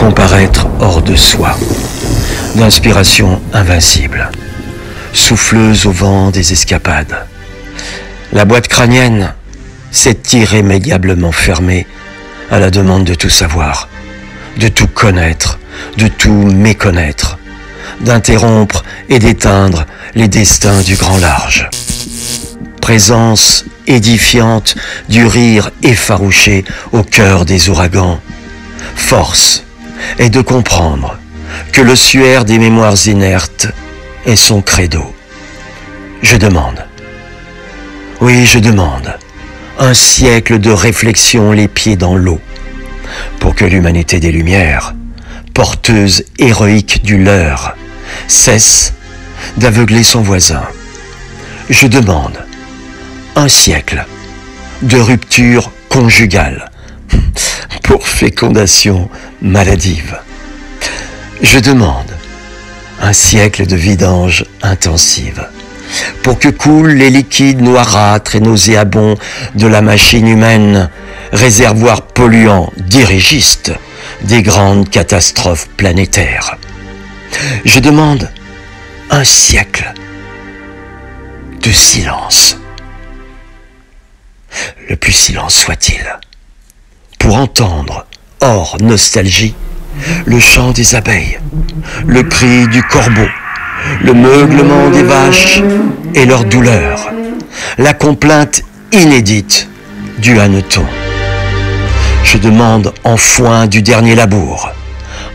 comparaître hors de soi, d'inspiration invincible, souffleuse au vent des escapades. La boîte crânienne s'est irrémédiablement fermée à la demande de tout savoir, de tout connaître, de tout méconnaître, d'interrompre et d'éteindre les destins du grand large. Présence édifiante du rire effarouché au cœur des ouragans. Force est de comprendre que le suaire des mémoires inertes est son credo. Je demande, oui je demande, un siècle de réflexion les pieds dans l'eau, pour que l'humanité des Lumières, porteuse héroïque du leurre, cesse d'aveugler son voisin. Je demande un siècle de rupture conjugale pour fécondation maladive. Je demande un siècle de vidange intensive pour que coulent les liquides noirâtres et nauséabonds de la machine humaine, réservoir polluant dirigiste des grandes catastrophes planétaires. Je demande un siècle de silence, le plus silence soit-il, pour entendre, hors nostalgie, le chant des abeilles, le cri du corbeau, le meuglement des vaches et leur douleur, la complainte inédite du hanneton. Je demande en foin du dernier labour,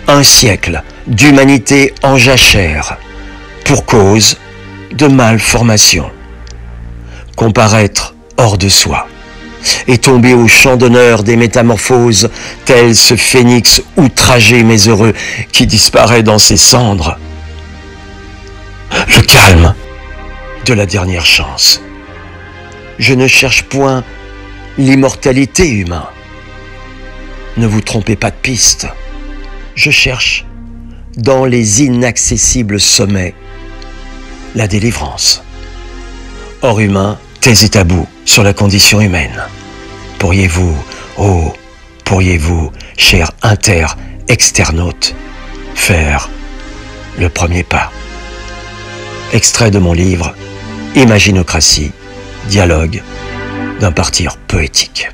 un siècle d'humanité en jachère, pour cause de malformation. Comparaître hors de soi et tomber au champ d'honneur des métamorphoses, tel ce phénix outragé mais heureux qui disparaît dans ses cendres. Le calme de la dernière chance. Je ne cherche point l'immortalité humaine. Ne vous trompez pas de piste. Je cherche dans les inaccessibles sommets la délivrance. Hors humain, thèse et tabou sur la condition humaine. Pourriez-vous, chers inter-externautes, faire le premier pas? Extrait de mon livre Imaginocratie, dialogue d'un partir poétique.